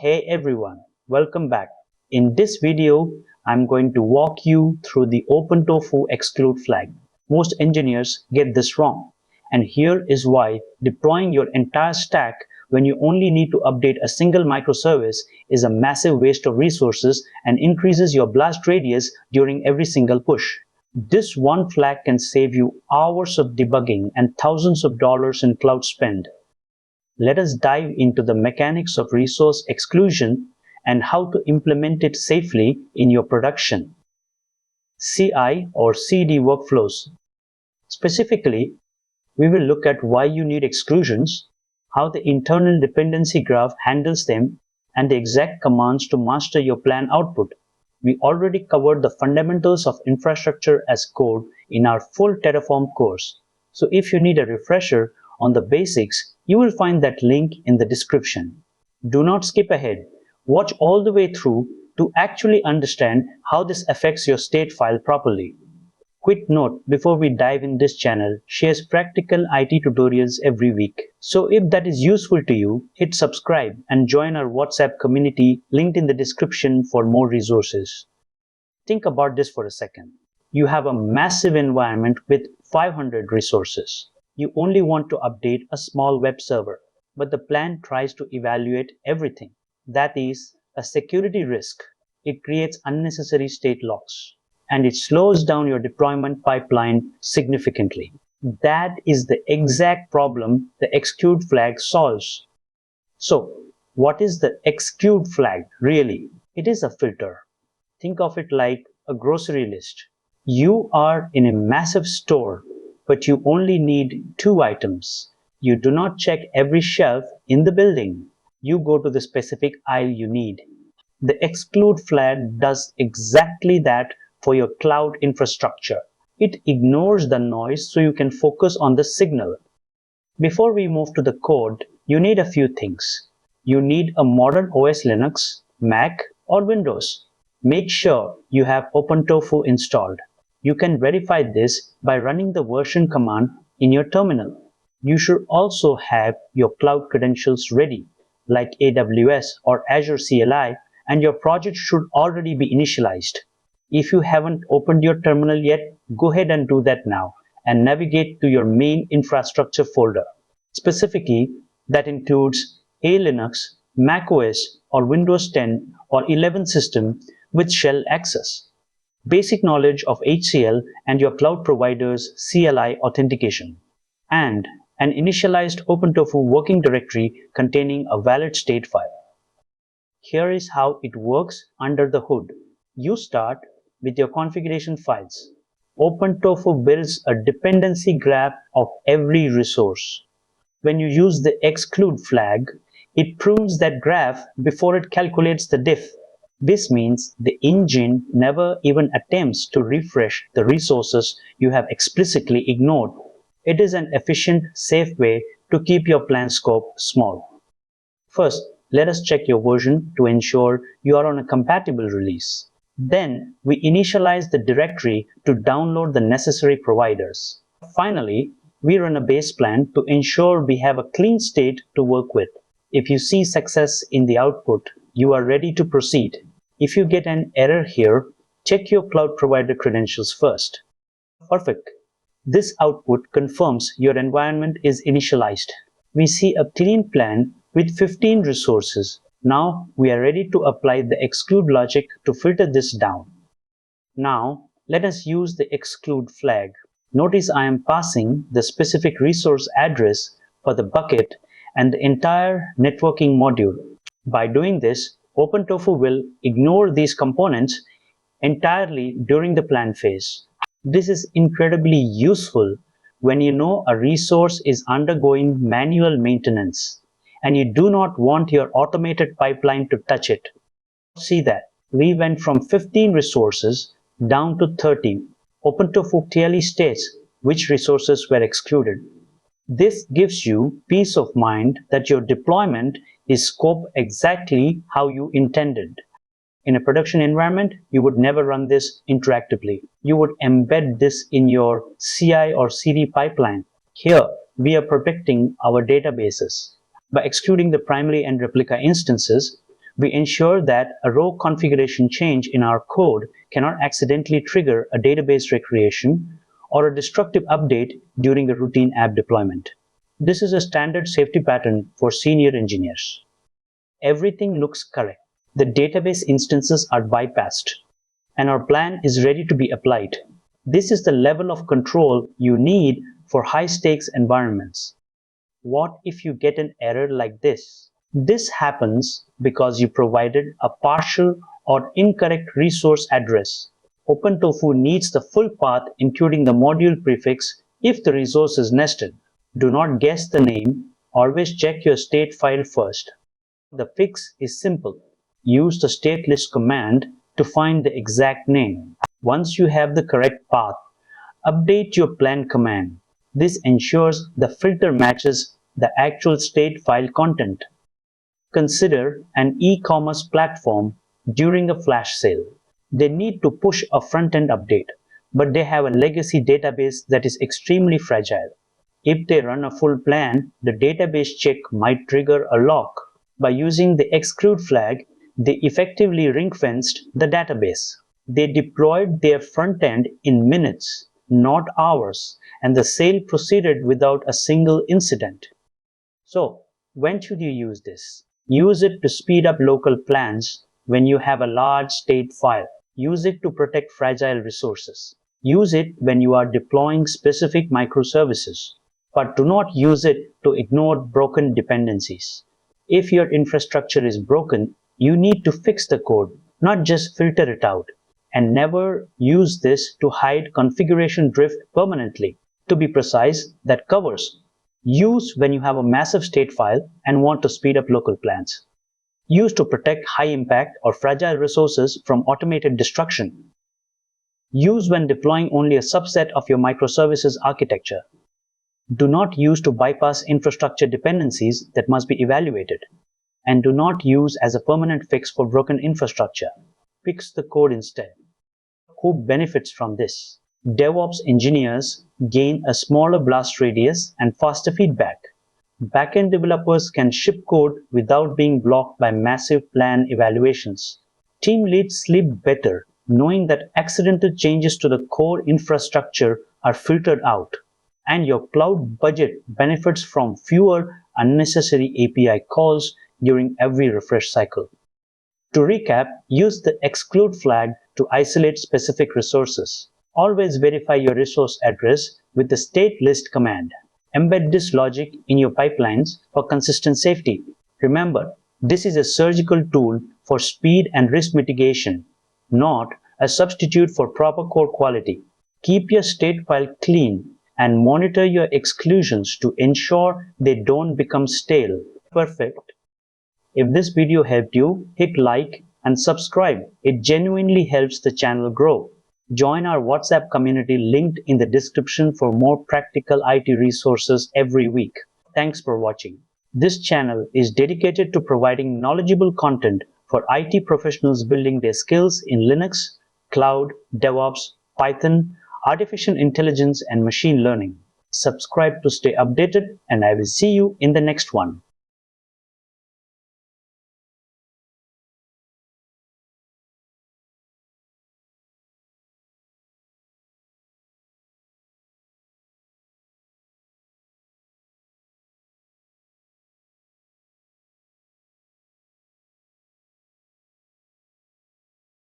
Hey everyone, welcome back. In this video, I'm going to walk you through the OpenTofu Exclude flag. Most engineers get this wrong, and here is why. Deploying your entire stack when you only need to update a single microservice is a massive waste of resources and increases your blast radius during every single push. This one flag can save you hours of debugging and thousands of dollars in cloud spend. Let us dive into the mechanics of resource exclusion and how to implement it safely in your production. CI or CD workflows. Specifically, we will look at why you need exclusions, how the internal dependency graph handles them, and the exact commands to master your plan output. We already covered the fundamentals of infrastructure as code in our full Terraform course. So if you need a refresher on the basics, you will find that link in the description. Do not skip ahead. Watch all the way through to actually understand how this affects your state file properly. Quick note before we dive in, this channel shares practical IT tutorials every week. So if that is useful to you, hit subscribe and join our WhatsApp community linked in the description for more resources. Think about this for a second. You have a massive environment with 500 resources. You only want to update a small web server, but the plan tries to evaluate everything. That is a security risk. It creates unnecessary state locks, and it slows down your deployment pipeline significantly. That is the exact problem the exclude flag solves. So, what is the exclude flag really? It is a filter. Think of it like a grocery list. You are in a massive store, but you only need 2 items. You do not check every shelf in the building. You go to the specific aisle you need. The exclude flag does exactly that for your cloud infrastructure. It ignores the noise so you can focus on the signal. Before we move to the code, you need a few things. You need a modern OS Linux, Mac, or Windows. Make sure you have OpenTofu installed. You can verify this by running the version command in your terminal. You should also have your cloud credentials ready, like AWS or Azure CLI, and your project should already be initialized. If you haven't opened your terminal yet, go ahead and do that now and navigate to your main infrastructure folder. Specifically, that includes a Linux, Mac OS, or Windows 10 or 11 system with shell access. Basic knowledge of HCL and your cloud provider's CLI authentication, and an initialized OpenTofu working directory containing a valid state file. Here is how it works under the hood. You start with your configuration files. OpenTofu builds a dependency graph of every resource. When you use the exclude flag, it prunes that graph before it calculates the diff. This means the engine never even attempts to refresh the resources you have explicitly ignored. It is an efficient, safe way to keep your plan scope small. First, let us check your version to ensure you are on a compatible release. Then, we initialize the directory to download the necessary providers. Finally, we run a base plan to ensure we have a clean state to work with. If you see success in the output, you are ready to proceed. If you get an error here, check your cloud provider credentials first. Perfect. This output confirms your environment is initialized. We see a clean plan with 15 resources. Now we are ready to apply the exclude logic to filter this down. Now let us use the exclude flag. Notice I am passing the specific resource address for the bucket and the entire networking module. By doing this, OpenTofu will ignore these components entirely during the plan phase. This is incredibly useful when you know a resource is undergoing manual maintenance and you do not want your automated pipeline to touch it. See that we went from 15 resources down to 30. OpenTofu clearly states which resources were excluded. This gives you peace of mind that your deployment is scoped exactly how you intended. In a production environment, you would never run this interactively. You would embed this in your CI or CD pipeline. Here, we are protecting our databases. By excluding the primary and replica instances, We ensure that a row configuration change in our code cannot accidentally trigger a database recreation or a destructive update during a routine app deployment. This is a standard safety pattern for senior engineers. Everything looks correct. The database instances are bypassed, and our plan is ready to be applied. This is the level of control you need for high-stakes environments. What if you get an error like this? This happens because you provided a partial or incorrect resource address. OpenTofu needs the full path including the module prefix if the resource is nested. Do not guess the name, always check your state file first. The fix is simple. Use the statelist command to find the exact name. Once you have the correct path, update your plan command. This ensures the filter matches the actual state file content. Consider an e-commerce platform during a flash sale. They need to push a front-end update, but they have a legacy database that is extremely fragile. If they run a full plan, the database check might trigger a lock. By using the exclude flag, they effectively ring-fenced the database. They deployed their front end in minutes, not hours, and the sale proceeded without a single incident. So, when should you use this? Use it to speed up local plans when you have a large state file. Use it to protect fragile resources. Use it when you are deploying specific microservices. But do not use it to ignore broken dependencies. If your infrastructure is broken, you need to fix the code, not just filter it out. And never use this to hide configuration drift permanently. To be precise, that covers. Use when you have a massive state file and want to speed up local plans. Use to protect high impact or fragile resources from automated destruction. Use when deploying only a subset of your microservices architecture. Do not use to bypass infrastructure dependencies that must be evaluated. And do not use as a permanent fix for broken infrastructure. Fix the code instead. Who benefits from this? DevOps engineers gain a smaller blast radius and faster feedback. Backend developers can ship code without being blocked by massive plan evaluations. Team leads sleep better, knowing that accidental changes to the core infrastructure are filtered out. And your cloud budget benefits from fewer unnecessary API calls during every refresh cycle. To recap, use the exclude flag to isolate specific resources. Always verify your resource address with the state list command. Embed this logic in your pipelines for consistent safety. Remember, this is a surgical tool for speed and risk mitigation, not a substitute for proper code quality. Keep your state file clean and monitor your exclusions to ensure they don't become stale. Perfect. If this video helped you, hit like and subscribe. It genuinely helps the channel grow. Join our WhatsApp community linked in the description for more practical IT resources every week. Thanks for watching. This channel is dedicated to providing knowledgeable content for IT professionals building their skills in Linux, cloud, DevOps, Python, artificial intelligence, and machine learning. Subscribe to stay updated, and I will see you in the next one.